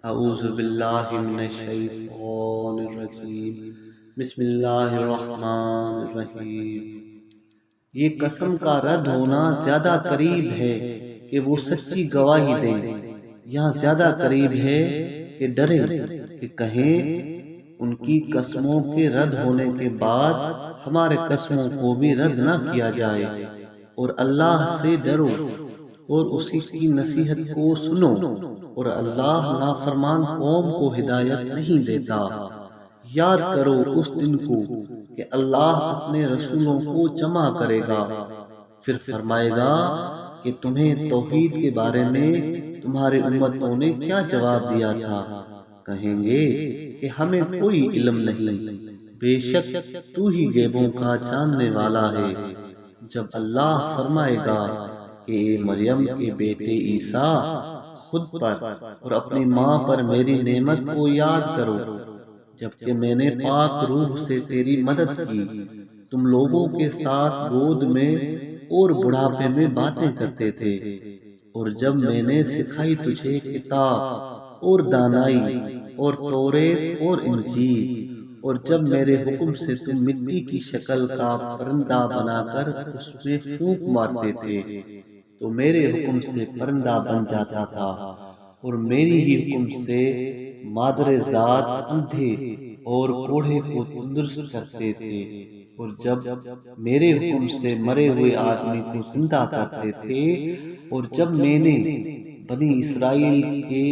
اعوذ باللہ من الشیطان الرجیم بسم اللہ الرحمن الرحیم۔ یہ قسم کا رد ہونا زیادہ قریب ہے کہ وہ سچی گواہی دیں، یا زیادہ قریب ہے کہ ڈریں کہ کہیں ان کی قسموں کے رد ہونے کے بعد ہمارے قسموں کو بھی رد نہ کیا جائے۔ اور اللہ سے ڈرو اور اسی کی نصیحت کو سنو، اور اللہ نافرمان قوم کو ہدایت نہیں دیتا۔ یاد کرو اس دن کو کہ اللہ اپنے رسولوں کو جمع کرے گا، پھر فرمائے گا کہ تمہیں توحید کے بارے میں تمہاری امتوں نے کیا جواب دیا تھا؟ کہیں گے کہ ہمیں کوئی علم نہیں، بے شک تو ہی غیبوں کا جاننے والا ہے۔ جب اللہ فرمائے گا کہ اے مریم کے بیٹے عیسیٰ، خود پر اور اپنی ماں پر میری نعمت کو یاد کرو، جبکہ میں نے پاک روح سے تیری مدد کی، تم لوگوں کے ساتھ گود میں اور بڑھاپے میں باتیں کرتے تھے، اور جب میں نے سکھائی تجھے کتاب اور دانائی اور توریت اور انجیل، اور جب میرے حکم سے تم مٹی کی شکل کا پرندہ بنا کر اس میں پھونک مارتے تھے تو میرے حکم سے پرندہ بن جاتا تھا، اور میری ہی حکم سے مادر ذات اندھے اور کوڑھے کو تندرست کرتے تھے، اور جب میرے حکم سے مرے ہوئے آدمی کو زندہ کرتے تھے، اور جب میں نے بنی اسرائیل کے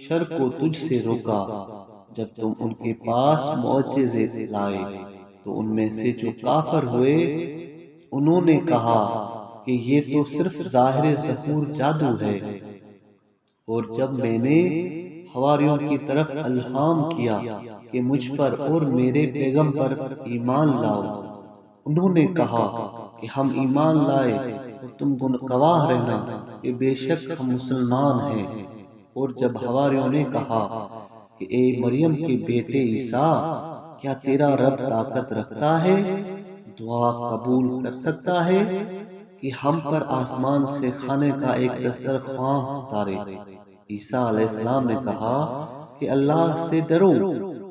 شر کو تجھ سے روکا جب تم ان کے پاس معجزے لائے، تو ان میں سے جو کافر ہوئے انہوں نے کہا کہ یہ تو صرف ظاہر ظہور جادو ہے۔ اور جب میں نے حواریوں کی طرف الہام کیا کہ مجھ پر اور میرے پیغام پر ایمان لاؤ، انہوں نے کہا کہ ہم ایمان لائے، اور تم گواہ رہنا کہ بے شک ہم مسلمان ہیں۔ اور جب حواریوں نے کہا کہ اے مریم کے بیٹے عیسیٰ، کیا تیرا رب طاقت رکھتا ہے، دعا قبول کر سکتا ہے کہ ہم پر آسمان سے کھانے کا ایک دسترخواں اتارے؟ عیسیٰ علیہ السلام نے کہا کہ اللہ سے ڈرو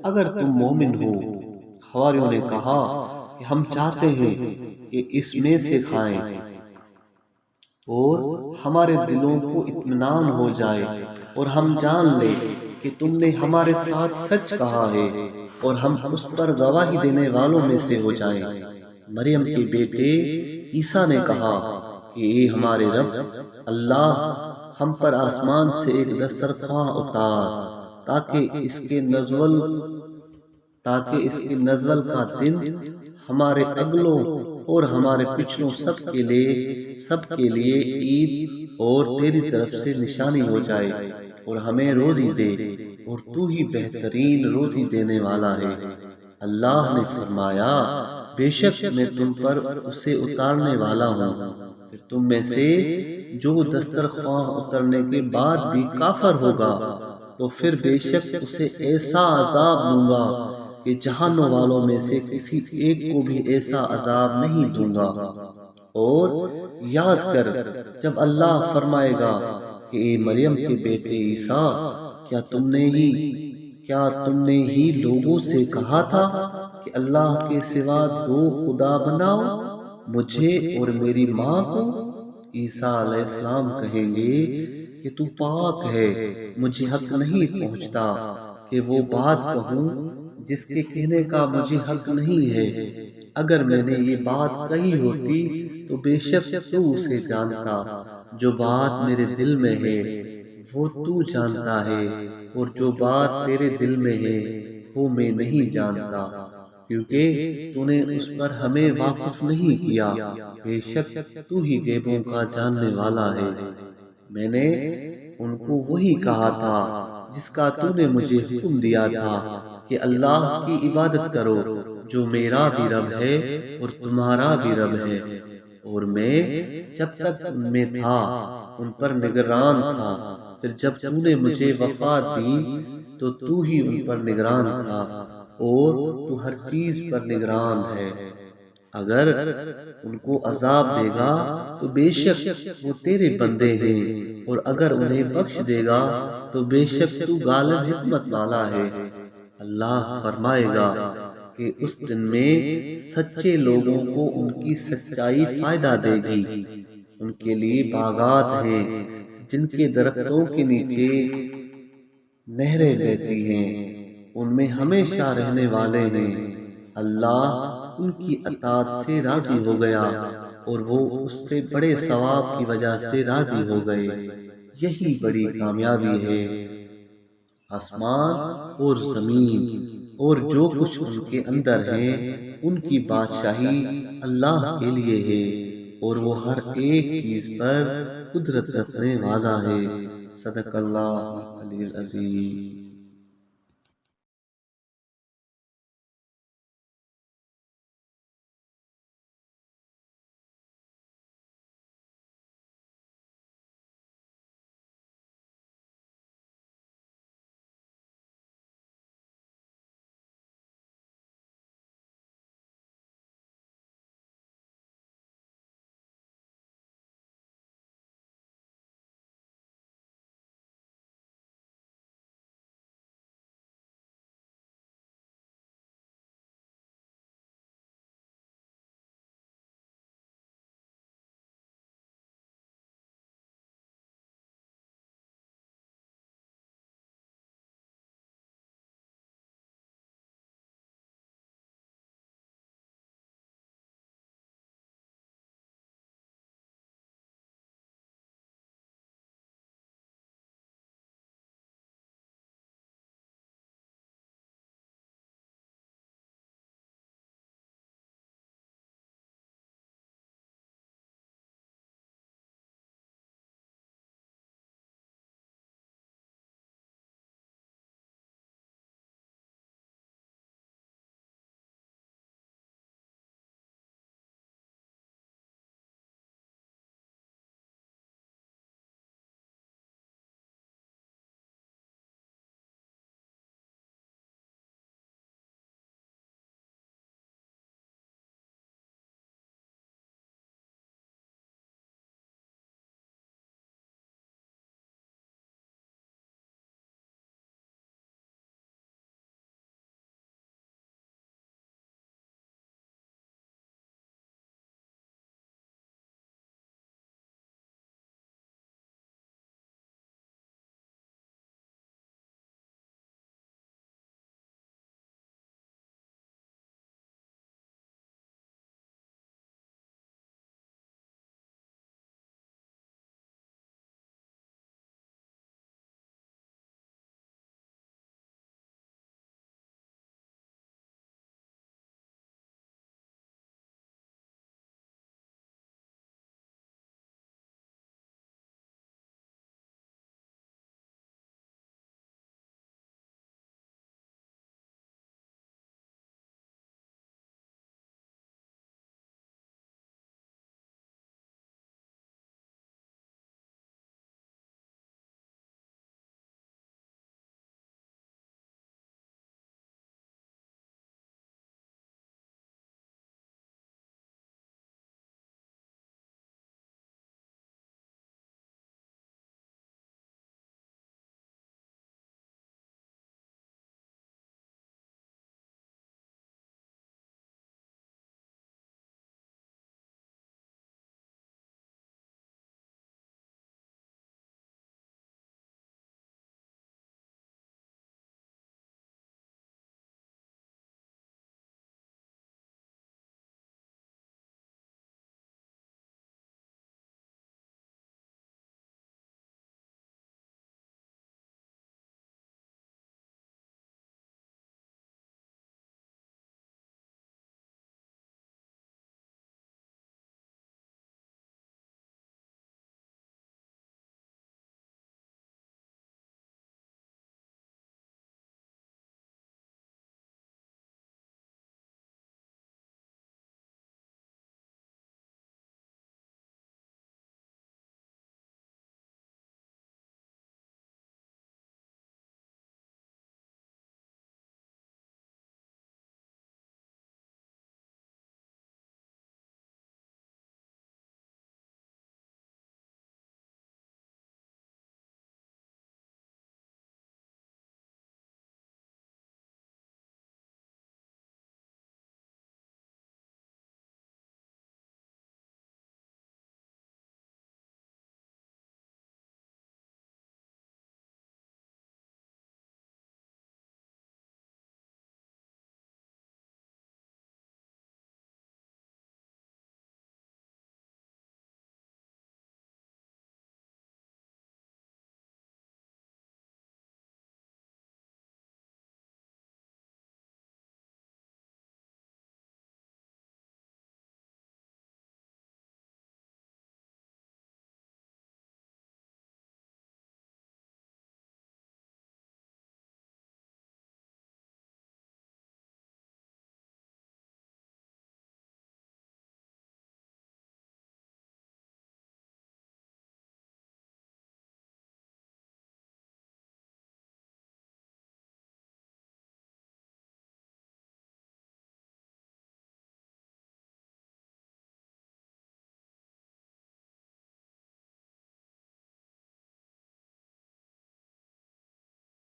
اگر تم مومن ہو۔ حواریوں نے کہا کہ ہم چاہتے ہیں کہ اس میں سے کھائیں اور ہمارے دلوں کو اطمینان ہو جائے، اور ہم جان لیں کہ تم نے ہمارے ساتھ سچ کہا ہے، اور ہم اس پر گواہی دینے والوں میں سے ہو جائیں۔ مریم کے بیٹے عیسیٰ نے کہا کہ اے ہمارے رب، اللہ ہم پر آسمان سے ایک دسترخواں اتار تاکہ اس کے نزول کا دن ہمارے اگلوں اور ہمارے پچھلوں سب کے لیے عید اور تیری طرف سے نشانی ہو جائے، اور ہمیں روزی دے، اور تو ہی بہترین روزی دینے والا ہے۔ اللہ نے فرمایا، بے شک میں تم پر اسے اتارنے والا ہوں، پھر تم میں سے جو دسترخواں اترنے کے بعد بھی کافر ہوگا تو پھر بے شک اسے ایسا عذاب دوں گا کہ جہنم والوں میں سے کسی ایک کو بھی ایسا عذاب نہیں دوں گا۔ اور یاد کر جب اللہ فرمائے گا کہ اے مریم کے بیٹے عیسیٰ، کیا تم نے ہی لوگوں سے کہا تھا کہ اللہ کے سوا دو خدا بناؤ، مجھے اور میری ماں کو؟ عیسیٰ علیہ السلام کہیں گے کہ تو پاک ہے، مجھے حق نہیں پہنچتا کہ وہ بات کہوں جس کے کہنے کا مجھے حق نہیں ہے۔ اگر میں نے یہ بات کہی ہوتی تو بے شک تو اسے جانتا، جو بات میرے دل میں ہے وہ تو جانتا ہے، اور جو بات تیرے دل میں ہے وہ میں نہیں جانتا، کیونکہ تو نے اس پر ہمیں واقف نہیں کیا، بے شک تو ہی غیبوں کا جاننے والا ہے۔ میں نے ان کو وہی کہا تھا جس کا تو نے مجھے حکم دیا تھا کہ اللہ کی عبادت کرو، جو میرا بھی رب ہے اور تمہارا بھی رب ہے، اور میں جب تک ان میں تھا ان پر نگران تھا، پھر جب تو نے مجھے وفات دی تو تو ہی ان پر نگران تھا، اور تو ہر چیز پر نگران ہے۔ اگر ان کو عذاب دے گا تو بے شک وہ تیرے بندے ہیں، اور اگر انہیں بخش دے گا تو بے شک تو غالب حکمت والا ہے۔ اللہ فرمائے گا کہ اس دن میں سچے لوگوں کو ان کی سچائی فائدہ دے گی۔ ان کے لیے باغات ہیں جن کے درختوں کے نیچے نہریں بہتی ہیں، ان میں ہمیشہ رہنے والے ہیں۔ اللہ ان کی اطاعت سے راضی ہو گیا اور وہ اس سے بڑے ثواب کی وجہ سے راضی ہو گئے۔ یہی بڑی کامیابی ہے۔ آسمان اور زمین اور جو کچھ ان کے اندر ہیں، ان کی بادشاہی اللہ کے لیے ہے، اور وہ ہر ایک چیز پر قدرت رکھنے والا ہے۔ صدق اللہ العلی العظیم۔